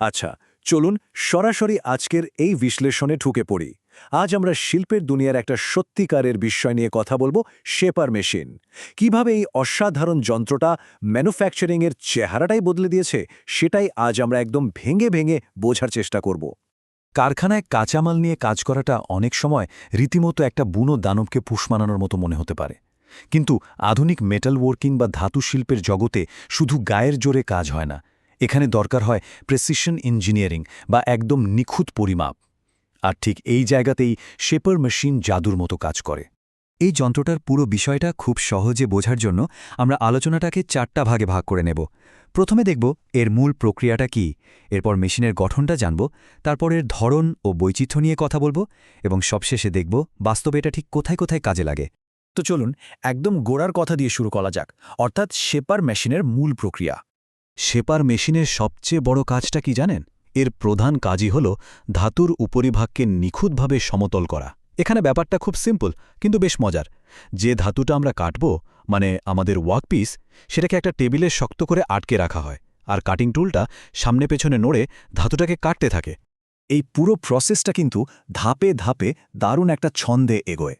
আচ্ছা, চলুন সরাসরি আজকের এই বিশ্লেষণে ঢুকে পড়ি। আজ আমরা শিল্পের দুনিয়ার একটা সত্যিকারের বিষয় নিয়ে কথা বলবো, শেপার মেশিন। কিভাবে এই অসাধারণ যন্ত্রটা ম্যানুফ্যাকচারিংয়ের চেহারাটাই বদলে দিয়েছে, সেটাই আজ আমরা একদম ভেঙে ভেঙে বোঝার চেষ্টা করব। কারখানায় কাঁচামাল নিয়ে কাজ করাটা অনেক সময় রীতিমতো একটা বুনো দানবকে পুষ মানানোর মতো মনে হতে পারে। কিন্তু আধুনিক মেটাল ওয়ার্কিং বা ধাতু শিল্পের জগতে শুধু গায়ের জোরে কাজ হয় না, এখানে দরকার হয় প্রেসিশন ইঞ্জিনিয়ারিং বা একদম নিখুঁত পরিমাপ। আর ঠিক এই জায়গাতেই শেপার মেশিন জাদুর মতো কাজ করে। এই যন্ত্রটার পুরো বিষয়টা খুব সহজে বোঝার জন্য আমরা আলোচনাটাকে 4টা ভাগে ভাগ করে নেব। প্রথমে দেখব এর মূল প্রক্রিয়াটা কি, এরপর মেশিনের গঠনটা জানব, তারপর এর ধরন ও বৈচিত্র্য নিয়ে কথা বলবো, এবং সবশেষে দেখব বাস্তবে এটা ঠিক কোথায় কোথায় কাজে লাগে। তো চলুন একদম গোড়ার কথা দিয়ে শুরু করা যাক, অর্থাৎ শেপার মেশিনের মূল প্রক্রিয়া। শেপার মেশিনের সবচেয়ে বড় কাজটা কি জানেন? এর প্রধান কাজই হল ধাতুর উপরিভাগকে নিখুঁতভাবে সমতল করা। এখানে ব্যাপারটা খুব সিম্পল, কিন্তু বেশ মজার। যে ধাতুটা আমরা কাটব, মানে আমাদের ওয়ার্কপিস, সেটাকে একটা টেবিলে শক্ত করে আটকে রাখা হয়, আর কাটিং টুলটা সামনে পেছনে নড়ে ধাতুটাকে কাটতে থাকে। এই পুরো প্রসেসটা কিন্তু ধাপে ধাপে দারুণ একটা ছন্দে এগোয়।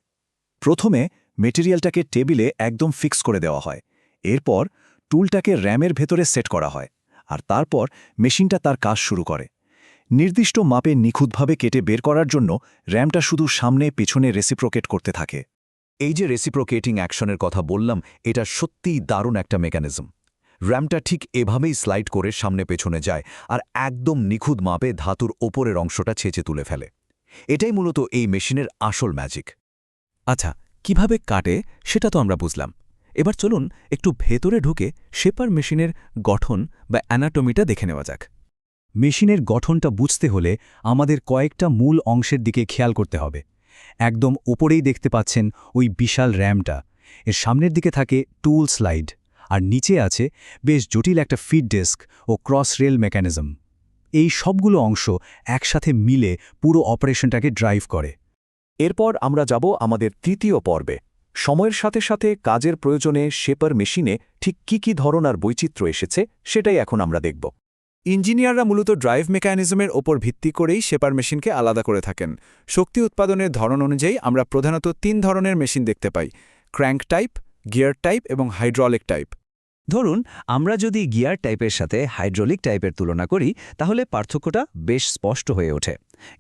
প্রথমে মেটেরিয়ালটাকে টেবিলে একদম ফিক্স করে দেওয়া হয়, এরপর টুলটাকে র্যামের ভেতরে সেট করা হয়, আর তারপর মেশিনটা তার কাজ শুরু করে। নির্দিষ্ট মাপে নিখুঁতভাবে কেটে বের করার জন্য র্যামটা শুধু সামনে পেছনে রেসিপ্রোকেট করতে থাকে। এই যে রেসিপ্রোকেটিং অ্যাকশনের কথা বললাম, এটা সত্যিই দারুণ একটা মেকানিজম। র্যামটা ঠিক এভাবেই স্লাইড করে সামনে পেছনে যায় আর একদম নিখুঁত মাপে ধাতুর ওপরের অংশটা ছেঁচে তুলে ফেলে। এটাই মূলত এই মেশিনের আসল ম্যাজিক। আচ্ছা, কিভাবে কাটে সেটা তো আমরা বুঝলাম। এবার চলুন একটু ভেতরে ঢুকে শেপার মেশিনের গঠন বা অ্যানাটমিটা দেখে নেওয়া যাক। মেশিনের গঠনটা বুঝতে হলে আমাদের কয়েকটা মূল অংশের দিকে খেয়াল করতে হবে। একদম ওপরেই দেখতে পাচ্ছেন ওই বিশাল র্যামটা, এর সামনের দিকে থাকে টুল স্লাইড, আর নিচে আছে বেশ জটিল একটা ফিড ডেস্ক ও ক্রস রেল মেকানিজম। এই সবগুলো অংশ একসাথে মিলে পুরো অপারেশনটাকে ড্রাইভ করে। এরপর আমরা যাব আমাদের তৃতীয় পর্বে। সময়ের সাথে সাথে কাজের প্রয়োজনে শেপার মেশিনে ঠিক কি ধরনের বৈচিত্র্য এসেছে, সেটাই এখন আমরা দেখব। ইঞ্জিনিয়াররা মূলত ড্রাইভ মেকানিজমের ওপর ভিত্তি করেই শেপার মেশিনকে আলাদা করে থাকেন। শক্তি উৎপাদনের ধরন অনুযায়ী আমরা প্রধানত 3 ধরনের মেশিন দেখতে পাই: ক্র্যাঙ্ক টাইপ, গিয়ার টাইপ এবং হাইড্রোলিক টাইপ। ধরুন আমরা যদি গিয়ার টাইপের সাথে হাইড্রোলিক টাইপের তুলনা করি, তাহলে পার্থক্যটা বেশ স্পষ্ট হয়ে ওঠে।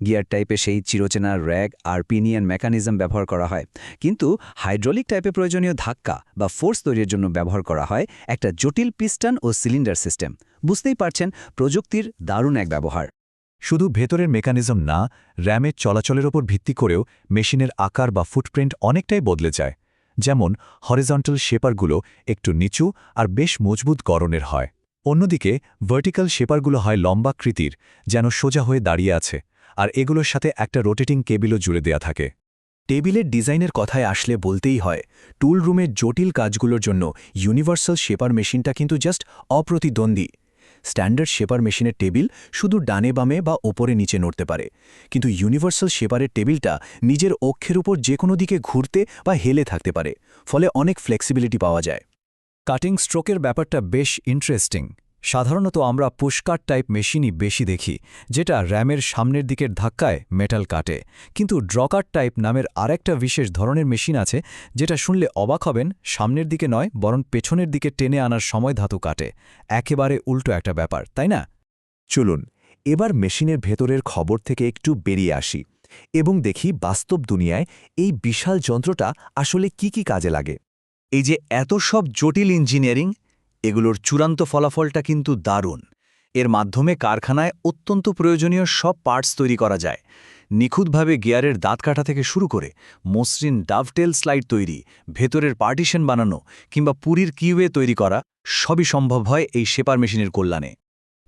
গিয়ার টাইপে সেই চিরচেনা র্যাগ আর পিনিয়ন মেকানিজম ব্যবহার করা হয়, কিন্তু হাইড্রোলিক টাইপে প্রয়োজনীয় ধাক্কা বা ফোর্স তৈরির জন্য ব্যবহার করা হয় একটা জটিল পিস্টন ও সিলিন্ডার সিস্টেম। বুঝতেই পারছেন, প্রযুক্তির দারুণ এক ব্যবহার। শুধু ভেতরের মেকানিজম না, র্যামের চলাচলের ওপর ভিত্তি করেও মেশিনের আকার বা ফুটপ্রিন্ট অনেকটাই বদলে যায়। যেমন হরিজন্টাল শেপারগুলো একটু নিচু আর বেশ মজবুত গড়নের হয়, অন্যদিকে ভার্টিক্যাল শেপারগুলো হয় লম্বাকৃতির, যেন সোজা হয়ে দাঁড়িয়ে আছে, আর এগুলোর সাথে একটা রোটেটিং কেবিলও জুড়ে দেয়া থাকে। টেবিলের ডিজাইনের কথায় আসলে বলতেই হয়, টুল রুমের জটিল কাজগুলোর জন্য ইউনিভার্সাল শেপার মেশিনটা কিন্তু জাস্ট অপ্রতিদ্বন্দ্বী। স্ট্যান্ডার্ড শেপার মেশিনের টেবিল শুধু ডানে বামে বা ওপরে নিচে নড়তে পারে, কিন্তু ইউনিভার্সাল শেপারের টেবিলটা নিজের অক্ষের উপর যে কোনো দিকে ঘুরতে বা হেলে থাকতে পারে, ফলে অনেক ফ্লেক্সিবিলিটি পাওয়া যায়। কাটিং স্ট্রোকের ব্যাপারটা বেশ ইন্টারেস্টিং। সাধারণত আমরা পুশকাট টাইপ মেশিনই বেশি দেখি, যেটা র্যামের সামনের দিকের ধাক্কায় মেটাল কাটে, কিন্তু ড্রকাট টাইপ নামের আরেকটা বিশেষ ধরনের মেশিন আছে, যেটা শুনলে অবাক হবেন, সামনের দিকে নয় বরং পেছনের দিকে টেনে আনার সময় ধাতু কাটে। একেবারে উল্টো একটা ব্যাপার, তাই না? চলুন এবার মেশিনের ভেতরের খবর থেকে একটু বেরিয়ে আসি এবং দেখি বাস্তব দুনিয়ায় এই বিশাল যন্ত্রটা আসলে কি কাজে লাগে। এই যে এত সব জটিল ইঞ্জিনিয়ারিং, এগুলোর চূড়ান্ত ফলাফলটা কিন্তু দারুণ। এর মাধ্যমে কারখানায় অত্যন্ত প্রয়োজনীয় সব পার্টস তৈরি করা যায়। নিখুঁতভাবে গিয়ারের দাঁত কাটা থেকে শুরু করে মসৃণ ডাভটেল স্লাইড তৈরি, ভেতরের পার্টিশন বানানো কিংবা পুরীর কিউবে তৈরি করা, সবই সম্ভব হয় এই শেপার মেশিনের কল্যাণে।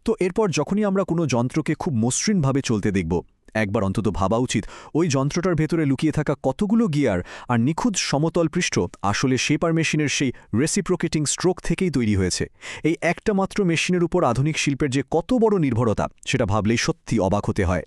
তো এরপর যখনই আমরা কোনো যন্ত্রকে খুব মসৃণভাবে চলতে দেখব, একবার অন্তত ভাবা উচিত ওই যন্ত্রটার ভেতরে লুকিয়ে থাকা কতগুলো গিয়ার আর নিখুঁত সমতল পৃষ্ঠ আসলে শেপার মেশিনের সেই রেসিপ্রোকেটিং স্ট্রোক থেকেই তৈরি হয়েছে। এই একটা মাত্র মেশিনের উপর আধুনিক শিল্পের যে কত বড় নির্ভরতা, সেটা ভাবলেই সত্যি অবাক হতে হয়।